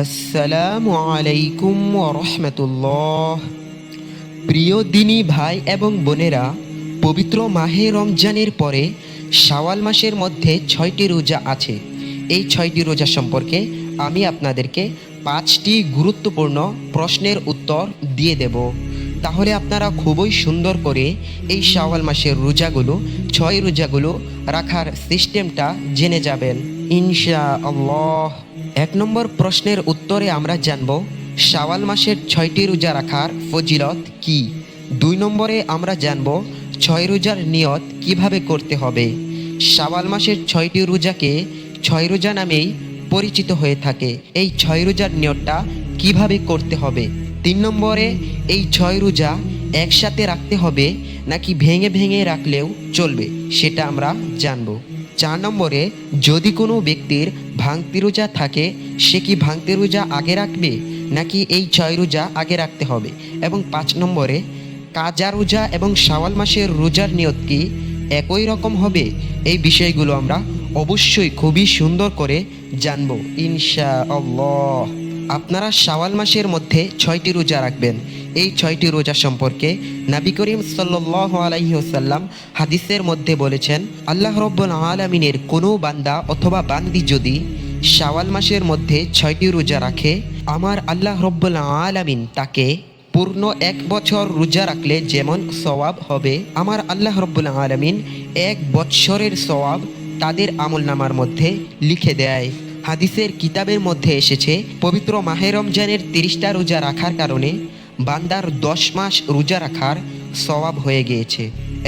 আসসালামু আলাইকুম ওয়া রাহমাতুল্লাহ। প্রিয় দিনী ভাই এবং বোনেরা, পবিত্র মাহে রমজানের পরে শাওয়াল মাসের মধ্যে 6টি রোজা আছে। এই 6টি রোজা সম্পর্কে আমি আপনাদেরকে 5টি গুরুত্বপূর্ণ প্রশ্নের উত্তর দিয়ে দেব। তাহলে আপনারা খুবই সুন্দর করে এই শাওয়াল মাসের রোজাগুলো 6 রোজাগুলো রাখার সিস্টেমটা জেনে যাবেন ইনশাআল্লাহ। 1 নম্বর প্রশ্নের উত্তরে আমরা জানব শাওয়াল মাসের 6টি রোজা রাখার ফজিলত কি। 2 নম্বরে আমরা জানব 6 রোজার নিয়ত কিভাবে করতে হবে। শাওয়াল মাসের 6টি রোজাকে 6 রোজা নামেই পরিচিত হয়ে থাকে। এই 6 রোজার নিয়তটা কিভাবে করতে হবে। 3 নম্বরে এই 6 রোজা একসাথে রাখতে হবে নাকি ভেঙে ভেঙে রাখলেও চলবে, সেটা আমরা জানব। 4 নম্বরে যদি কোনো ব্যক্তির ভাঙতি রোজা থাকে, সে কি ভাঙতি রোজা আগে রাখবে নাকি এই 6 রোজা আগে রাখতে হবে। এবং 5 নম্বরে কাজা রোজা এবং শাওয়াল মাসের রোজার নিয়ত কি একই রকম হবে। এই বিষয়গুলো আমরা অবশ্যই খুবই সুন্দর করে জানব ইনশাআল্লাহ। আপনারা শাওয়াল মাসের মধ্যে 6টি রোজা রাখবেন। এই 6টি রোজা সম্পর্কে নবী করিম সাল্লাল্লাহু আলাইহি ওয়াসাল্লাম হাদিসের মধ্যে বলেছেন, আল্লাহ রাব্বুল আলামিনের কোনো বান্দা অথবা বান্দি যদি শাওয়াল মাসের মধ্যে 6টি রোজা রাখে, আমার আল্লাহ রাব্বুল আলামিন তাকে পূর্ণ 1 বছর রোজা রাখলে যেমন সওয়াব হবে, আমার আল্লাহ রাব্বুল আলামিন 1 বৎসরের সওয়াব তাদের আমলনামার মধ্যে লিখে দেয়। হাদিসের কিতাবের মধ্যে এসেছে, পবিত্র মাহে রমজানের 30টা রোজা রাখার কারণে বান্দার 10 মাস রোজা রাখার সওয়াব হয়ে গিয়েছে।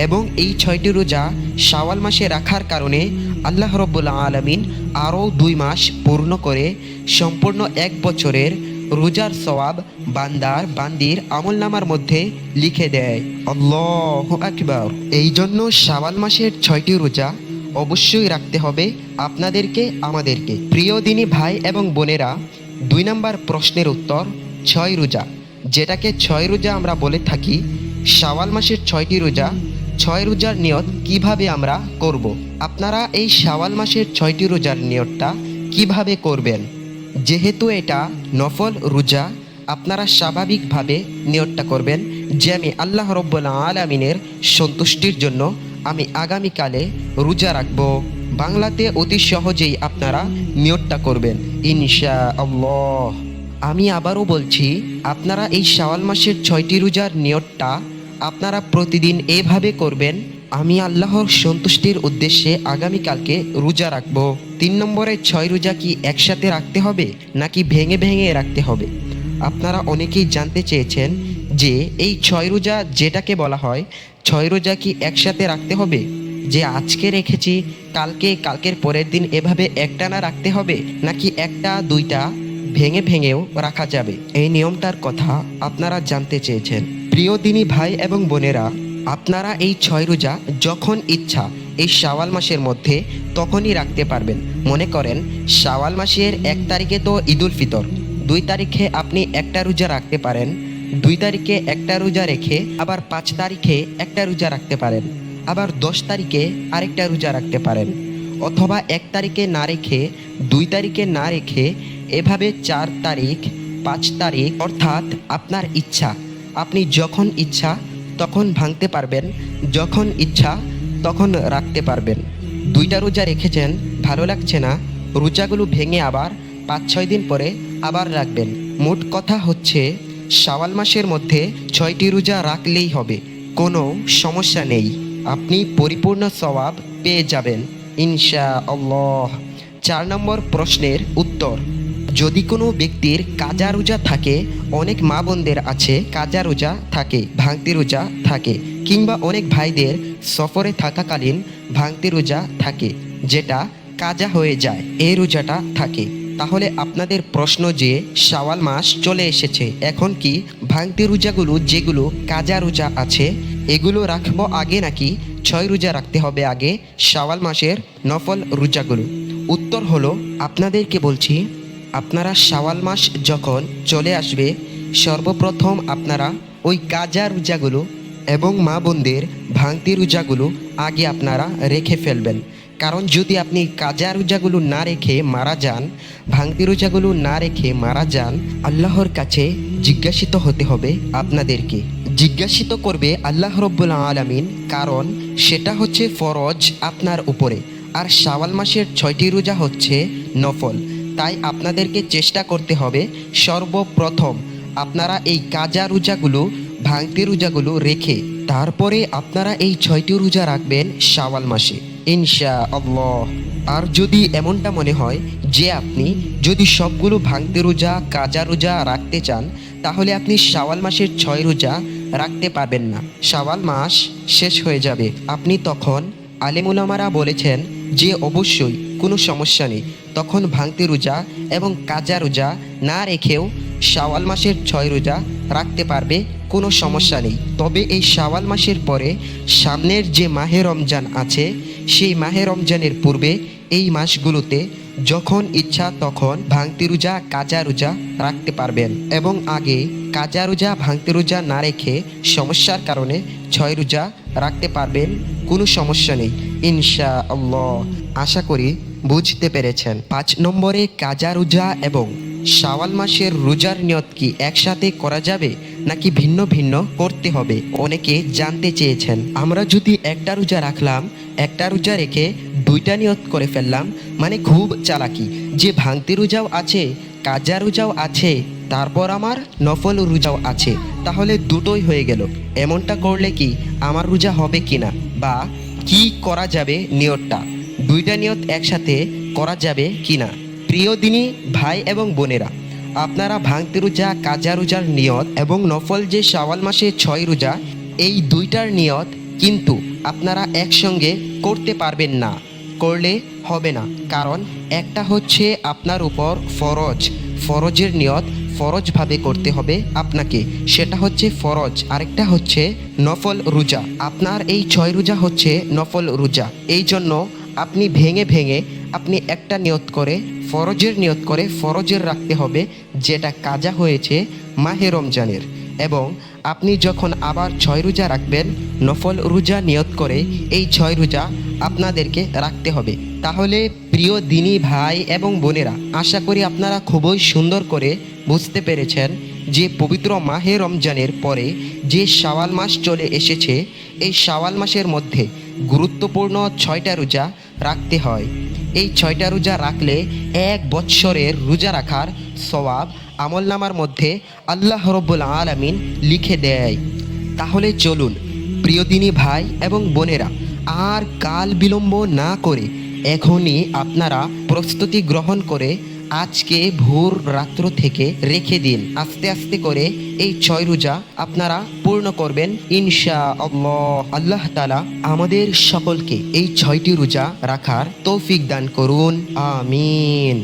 এবং এই 6টি রোজা শাওয়াল মাসে রাখার কারণে আল্লাহ রাব্বুল আলামিন আরও 2 মাস পূর্ণ করে সম্পূর্ণ 1 বছরের রোজার সওয়াব বান্দির আমলনামার মধ্যে লিখে দেয়। আল্লাহু আকবার। এই জন্য শাওয়াল মাসের 6টি রোজা অবশ্যই রাখতে হবে আপনাদেরকে, আমাদেরকে। প্রিয় দিনী ভাই এবং বোনেরা, 2 নম্বর প্রশ্নের উত্তর 6 রোজা, যেটাকে 6 রোজা আমরা বলে থাকি। শাওয়াল মাসের 6টি রোজা, 6 রোজার নিয়ত কিভাবে আমরা করব। আপনারা এই শাওয়াল মাসের 6টি রোজার নিয়তটা কিভাবে করবেন। যেহেতু এটা নফল রোজা, আপনারা স্বাভাবিকভাবে নিয়তটা করবেন যে আমি আল্লাহ রাব্বুল আলামিনের সন্তুষ্টির জন্য আমি আগামীকালে রোজা রাখব। বাংলাতে অতি সহজেই আপনারা নিয়তটা করবেন ইনশাআল্লাহ। আমি আবারও বলছি, আপনারা এই শাওয়াল মাসের 6টি রোজার নিয়তটা আপনারা প্রতিদিন এভাবে করবেন, আমি আল্লাহর সন্তুষ্টির উদ্দেশ্যে আগামীকালকে রোজা রাখব। 3 নম্বরে 6 রোজা কি একসাথে রাখতে হবে নাকি ভেঙে ভেঙে রাখতে হবে। আপনারা অনেকেই জানতে চেয়েছেন যে এই 6 রোজা যেটাকে বলা হয় 6 রোজা কি একসাথে রাখতে হবে, যে আজকে রেখেছি কালকের পরের দিন এভাবে একটানা রাখতে হবে নাকি একটা দুইটা ভেঙে ভেঙেও রাখা যাবে। এই নিয়মটার কথা আপনারা জানতে চেয়েছেন। প্রিয় দিনী ভাই এবং বোনেরা, আপনারা এই 6 রোজা যখন ইচ্ছা এই শাওয়াল মাসের মধ্যে তখনই রাখতে পারবেন। মনে করেন শাওয়াল মাসের 1 তারিখে তো ঈদুল ফিতর, 2 তারিখে আপনি একটা রোজা রাখতে পারেন, 2 তারিখে একটা রোজা রেখে আবার 5 তারিখে একটা রোজা রাখতে পারেন, আবার 10 তারিখে আরেকটা রোজা রাখতে পারেন, অথবা 1 তারিখে না রেখে 2 তারিখে না রেখে এভাবে 4 তারিখ 5 তারিখ, অর্থাৎ আপনার ইচ্ছা, আপনি যখন ইচ্ছা তখন ভাঙতে পারবেন, যখন ইচ্ছা তখন রাখতে পারবেন। 2টা রোজা রেখেছেন, ভালো লাগছে না, রোজাগুলো ভেঙে আবার 5-6 দিন পরে আবার রাখবেন। মোট কথা হচ্ছে শাওয়াল মাসের মধ্যে 6টি রোজা রাখলেই হবে, কোনো সমস্যা নেই, আপনি পরিপূর্ণ সওয়াব পেয়ে যাবেন ইনশাআল্লাহ। 4 নম্বর প্রশ্নের উত্তর, যদি কোনো ব্যক্তির কাজা রোজা থাকে, অনেক মা বোনদের আছে কাজা রোজা থাকে, ভাঙতি রোজা থাকে, কিংবা অনেক ভাইদের সফরে থাকাকালীন ভাঙতি রোজা থাকে, যেটা কাজা হয়ে যায়, এই রোজাটা থাকে। তাহলে আপনাদের প্রশ্ন যে শাওয়াল মাস চলে এসেছে, এখন কি ভাঙতি রোজাগুলো যেগুলো কাজা রোজা আছে এগুলো রাখবো আগে নাকি 6 রোজা রাখতে হবে আগে শাওয়াল মাসের নফল রোজাগুলো। উত্তর হলো, আপনাদেরকে বলছি, আপনারা শাওয়াল মাস যখন চলে আসবে সর্বপ্রথম আপনারা ওই কাজা রোজাগুলো এবং মা বোনদের ভাঙতি রোজাগুলো আগে আপনারা রেখে ফেলবেন। কারণ যদি আপনি কাজা রোজাগুলো না রেখে মারা যান, ভাঙতি রোজাগুলো না রেখে মারা যান, আল্লাহর কাছে জিজ্ঞাসিত হতে হবে আপনাদেরকে। জিজ্ঞাসিত করবে আল্লাহ রব্বুল আলামিন, কারণ সেটা হচ্ছে ফরজ আপনার উপরে, আর শাওয়াল মাসের 6টি রোজা হচ্ছে নফল। তাই আপনাদেরকে চেষ্টা করতে হবে সর্বপ্রথম আপনারা এই কাজা রোজাগুলো, ভাঙতি রোজাগুলো রেখে তারপরে আপনারা এই 6টি রোজা রাখবেন শাওয়াল মাসে ইনশাআল্লাহ। আর যদি এমনটা মনে হয় যে আপনি যদি সবগুলো ভাঙতি রোজা, কাজা রোজা রাখতে চান, তাহলে আপনি শাওয়াল মাসের 6 রোজা রাখতে পারবেন না, শাওয়াল মাস শেষ হয়ে যাবে। আপনি তখন আলেম উলামারা বলেছেন যে অবশ্যই কোনো সমস্যা নেই, তখন ভাঙতি রোজা এবং কাজা রোজা না রেখেও শাওয়াল মাসের 6 রোজা রাখতে পারবে, কোনো সমস্যা নেই। তবে এই শাওয়াল মাসের পরে সামনের যে মাহে রমজান আছে, সেই মাহে রমজানের পূর্বে এই মাসগুলোতে যখন ইচ্ছা তখন ভাঙতি রোজা, কাজা রোজা রাখতে পারবেন, এবং আগে কাজা রোজা, ভাঙতি রোজা না রেখে সমস্যার কারণে 6 রোজা রাখতে পারবেন, কোনো সমস্যা নেই ইনশাআল্লাহ। আশা করি বুঝতে পেরেছেন। 5 নম্বরে, কাজা রোজা এবং শাওয়াল মাসের রোজার নিয়ত কি একসাথে করা যাবে নাকি ভিন্ন ভিন্ন করতে হবে? অনেকে জানতে চেয়েছেন। আমরা যদি একটা রোজা রাখলাম, একটা রোজা রেখে 2টা নিয়ত করে ফেললাম, মানে খুব চালাকি, যে ভাঙতি রোজাও আছে, কাজা রোজাও আছে, তারপর আমার নফল রোজাও আছে, তাহলে দুটোই হয়ে গেল। এমনটা করলে কি আমার রোজা হবে কিনা, বা কি করা যাবে নিয়তটা, 2টা নিয়ত একসাথে করা যাবে কিনা? প্রিয় দিনী ভাই এবং বোনেরা, আপনারা ভাঙতি রোজা, কাজা রোজার নিয়ত এবং নফল যে শাওয়াল মাসে 6 রোজা, এই 2টার নিয়ত কিন্তু আপনারা একসঙ্গে করতে পারবেন না, করলে হবে না। কারণ একটা হচ্ছে আপনার উপর ফরজ, ফরজের নিয়ত ফরজভাবে করতে হবে আপনাকে, সেটা হচ্ছে ফরজ। আরেকটা হচ্ছে নফল রোজা, আপনার এই 6 রোজা হচ্ছে নফল রোজা, এই জন্য আপনি ভেঙে ভেঙে আপনি একটা নিয়ত করে, ফরজের নিয়ত করে ফরজের রাখতে হবে, যেটা কাজা হয়েছে মাহে রমজানের। এবং আপনি যখন আবার 6 রোজা রাখবেন, নফল রোজা নিয়ত করে এই 6 রোজা আপনাদেরকে রাখতে হবে। তাহলে প্রিয় দিনী ভাই এবং বোনেরা, আশা করি আপনারা খুবই সুন্দর করে বুঝতে পেরেছেন যে পবিত্র মাহে রমজানের পরে যে শাওয়াল মাস চলে এসেছে, এই শাওয়াল মাসের মধ্যে গুরুত্বপূর্ণ 6টা রোজা রাখতে হয়। এই 6টা রোজা রাখলে 1 বৎসরের রোজা রাখার সওয়াব আমলনামার মধ্যে আল্লাহ রব্বুল আলামিন লিখে দেয়। তাহলে চলুন প্রিয় দিনী ভাই এবং বোনেরা, আর কাল বিলম্ব না করে এখনই আপনারা প্রস্তুতি গ্রহণ করে আজকে ভোর রাত্র থেকে রেখে দিন। আস্তে আস্তে করে এই 6 রোজা আপনারা পূর্ণ করবেন ইনশাআল্লাহ। আল্লাহ তাআলা আমাদের সকলকে এই 6টি রোজা রাখার তৌফিক দান করুন, আমিন।